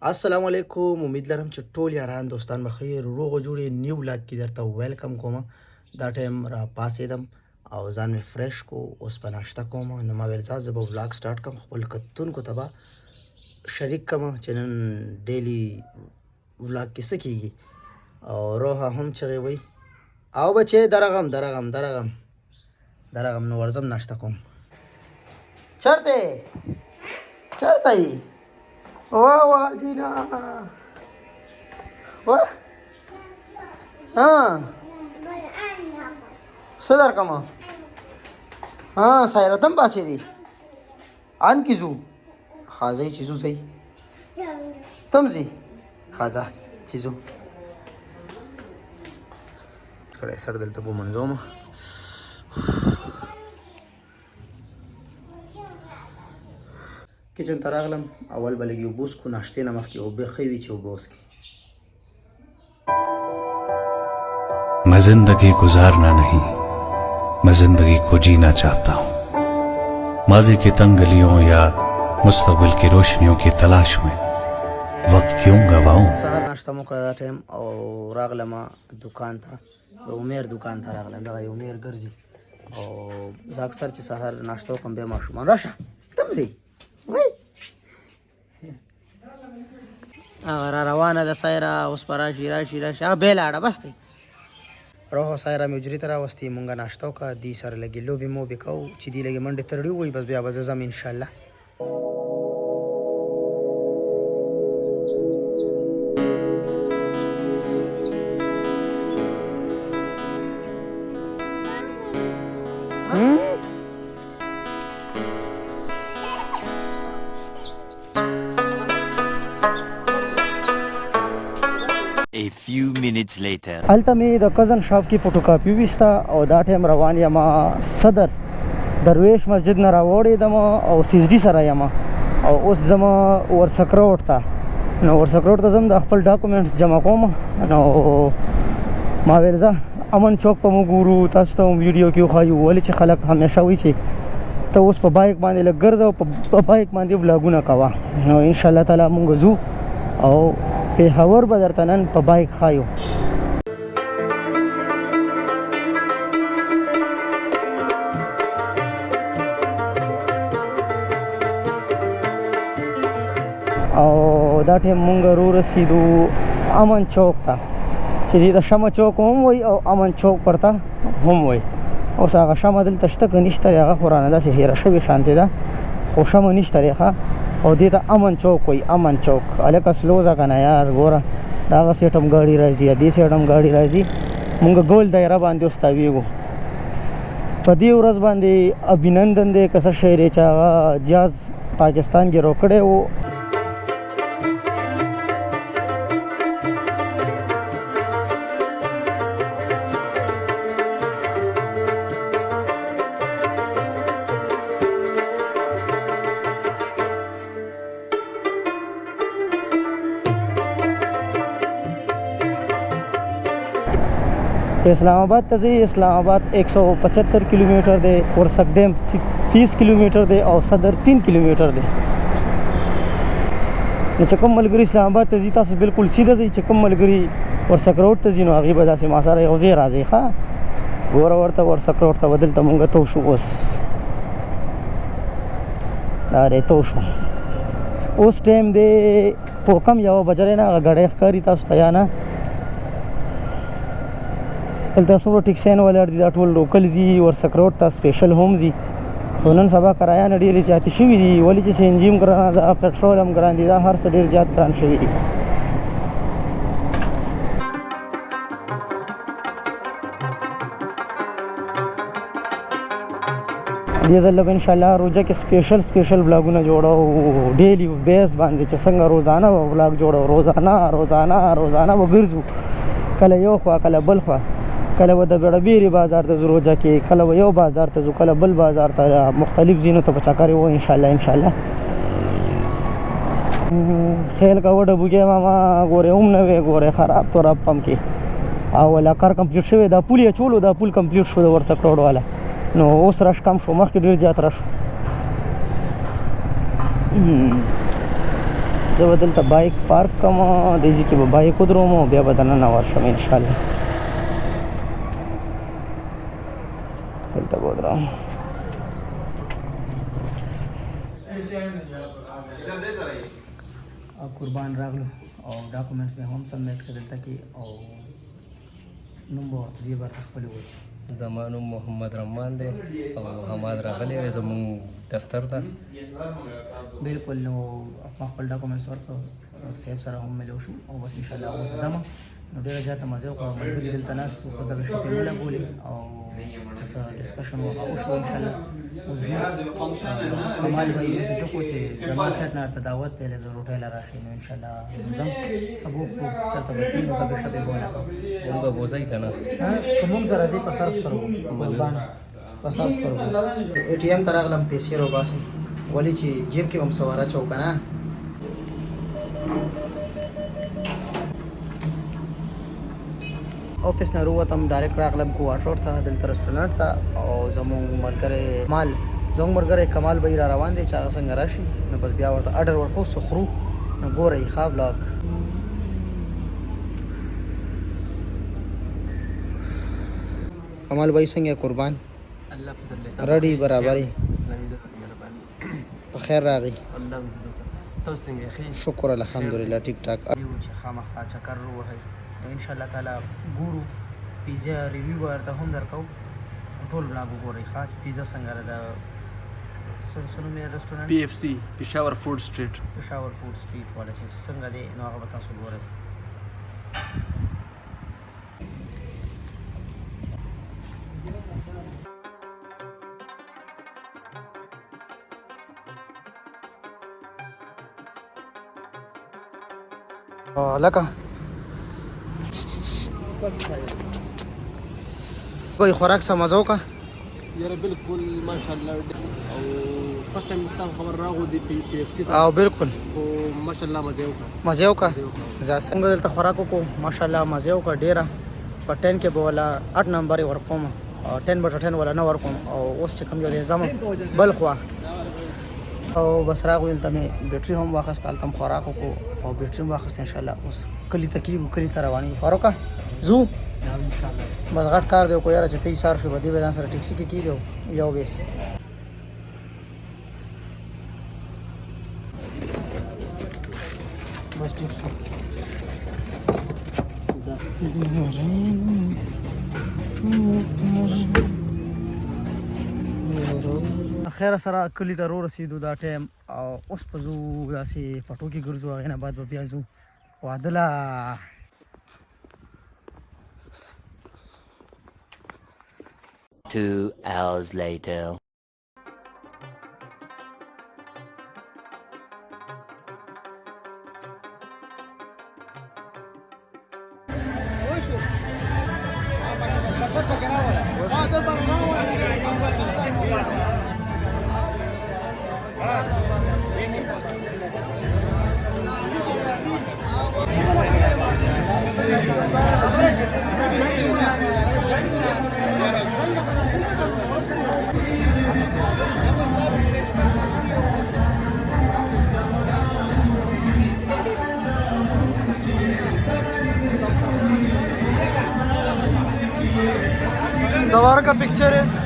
السلام علیکم. امید لرم چې ټول یاران دوستان بخیر روغ او جوړ نیو ولاګ کې درته ویلکم کوم. دا ټایم را پاسېدم او ځان مې فرش کو اوس په ناشته کوم. نو ما ویل ځه به ولاګ سٹارټ کوم خپل کتونکو ته به شریک کوم چې نن ډیلی ولاګ کې څه کیږي او روحه هم چغې وي او بچې درغم نو ورځم ناشته کوم. چرته یې واه جینا واه صدر کما سایرتم پاسې دي ان کیزو خازي چیزو صحیح تمزي خازه چیزو کړه سر دلته بو منځوم کچن ته راغلم. اول به لږ اوبه وڅښو ناشتې نه مخکې اوبه ښه وي چې اوبه وڅښې. मैं जिंदगी गुजारना नहीं, मैं जिंदगी को जीना चाहता हूँ. माजी की तंग गलियों या मुस्तकबिल की रोशनियों की तलाश में वक्त क्यों गवाऊं. سهار ناشته مو کړه دا ټایم او راغلم دکان ته. د عمر دکان ته راغلم. دغه عمر ګرځي او زه اکثر چې سهار ناشته وکړم بیا ماشومان راشه تم ځئ وای هغه را روانه ده سایره اوس به راشي هغه بې لاړه بس دی روح سایره مې حجرې ته راوستې مونږ ناشته وکړه دې سره لږې لوبې موبې کوو چې دې لږې منډې ترړې ووایي بس بیا به زه ځم انشاءالله. A few minutes later. هلته مې د کزن شاپ کې فوټوکاپي ویسته او دا ټایم روان یم صدر درویش مسجد نه راوړېدم او سیزډي سره یم او اوس ځم ورسک روډ ته. نو ورسک روډ ته ځم د خپل ډاکومنټس جمع کوم. نو ما ویل ځه امن چوک په موږ ګورو تاسو ته هم ویډیو کې وښایو ولې چې خلک همیشه وایي چې ته اوس په بایک باندې لږ ګرځه او په بایک باندې ولاګونه کوه. نو انشاءالله تعالی موږ ځو او پیښور به درته نن په بایک ښایو. او دا ټایم مونږ رسیدو امن چوک ته چې دې ته شمه چوک هم وایي او امن چوک ورته هم وایي. اوس هغه شمه دلته شته که نشته هغه خو رانه داسې هېره شوې شانتې ده خو شمه نشته دی ښه او دې ته امن چوک وایي. امن چوک هلکه سلو ځه که نه یار ګوره دغه سیټ هم ګاډي راځي یا دې سیټ هم ګاډي راځي. مونږ ګول دایره باندې اوس تاویږو. په دې ورځ باندې ابینندن دی که څه شی دی چې هغه جاز پاکستان کې روکړی و. اسلام آباد ته ځي. اسلام آباد 175 کیلومیټر دی. ورسک ډیم 30 کیلومیټر دی او صدر 3 کیلومیټر دی. نو چې کوم ملګري اسلام آباد ته ځي تاسو بالکل سیده ځئ. چې کوم ملګري ورسک روډ ته ځي نو هغوی به داسې ما سره یو ځای راځئ ښه ګوره ورته ورسک روډ ته به دلته مونږ تو شو. دا دی تو شو. اوس ټایم دی په کم یوه بجلی نه هغه ګړی ښکاري تاسو ته یا نه. دلته څومره ټیکسیان ولاړ دي دا ټول لوکل ځي ورسک روډ ته سپیشل هم ځي. خو نن سبا کرایانې ډېرې زیاتې شوي دي ولې چې سی ان جي هم ګرانه ده پټرول هم ګران دي دا هر څه ډېر زیات ګران شوي دي. دې ځل به انشاءالله روجه کې سپیشل بلاګونه جوړو ډیلی بیس باندې چې څنګه روزانه به بلاګ جوړو روزانه به ګرځو کله یو خوا کله بل خوا کله به د بیړبیري بازار ته ځو روجه کې کله به یو بازار ته ځو کله بل بازار ته مختلف ځینو ته به چکرې وو انشاءالله. خیل کا وډه بوګې ماما ګورې هم نه وې ګورې خراب توراب پم کې او ولا کار کمپلیټ شوی دا پول یې چولو دا پول کمپلیټ شو د ورسک روډ والا. نو اوس رش کم شو مخکې ډېر زیات رش زه به دلته بایک پارک کوم دې ځای کې به بایک ودروم او بیا به دننه ورشم انشاءالله دلته به ودرم قربان راغلو او ډاکومنټس مې هم سبمیټ کړل دلته کې او نوم به ورته دې برته خپلې وایي زما نوم محمد رحمان دی او حماد راغلی دی زموږ دفتر ته بالکل نو ما خپل ډاکومنټس ورکړو صاحب سره هم ملو شو او بس انشاءالله اوس ځم نو ډېره زیاته مزه وکړه ملګري دلته ناست وو ښه ګپې شپې مې لګولې او څه ډسکشن وشو انشاءالله اوس ځو کمال بھائی میسج وکړو چې زما سیټ نه ورته دعوت دی لږ روټۍ له راشئ نو انشاءالله ځم سبو خو چېرته به کېنو ګپې شپې به ولګوو موږ به بوځئ که نه که موږ سره ځې په سر سترګو قربان په سر سترګو اے ټي ایم ته راغلم پیسې راوباسم ولې چې جیب کې به م څه ور اچوو که نه آفس نه راووتم ډایرکټ راغلم کوارټر ته دلته رسټورانټ ته او زموږ ملګری کمال بھائی را روان دی چې هغه څنګه راشي نو بس بیا ورته اډر ورکوو څه خورو نو ګورئ ښه بلاګ کمال بھائی څنګه قربان الله فضل دی رډي برابرې په خیر راغی الله تاسو څنګه ښه شکر الحمدلله ټیک ټاک چې خامخا چکر ووهئ نو انشاءالله تعالی ګورو پیزا ریویو به ورته هم درکوو ټول بلاګ وګورئ ښه چې پیزا څنګه ده د څه نوم یې رسټورانټ PFC پېښور فوډ سټریټ پېښور فوډ سټریټ والا چې څنګه دی نو هغه به تاسو ګورئ لکه کوئی خوراک سم مزه وکړه یاره بالکل ماشاءالله او فرست ټایم مستان خبر راغو دی PFC ته او بالکل خو ماشاءالله مزه وکړه مزه وکړه زه څنګه دلته خوراک وکړو ماشاءالله مزه وکړه ډېره په 10 کې به ولا 8 نمبر یې ورکوم او 10/10 ولا نه ورکوم او اوس چې کوم یو دی ځم بل خوا او بس راغو دلته مې بیټري هم واخیسته هلته هم خوراک وکړو او بیټري هم واخیسته انشاءالله اوس کلي ته کېږو کلي ته روانېږو فاروقه ځو بس غټ کار دی وکړو یاره چې ته ایسار شو به دې به ځان سره ټیکسي کې کېدی یو بیسي بس ټیک شو خیر سره کلی ته رسیدو دا ټایم او اوس په ځو داسې پټو کې ګرځو هغې نه بعد به بیا ځو واده له 2 hours later. सवार का पिक्चर है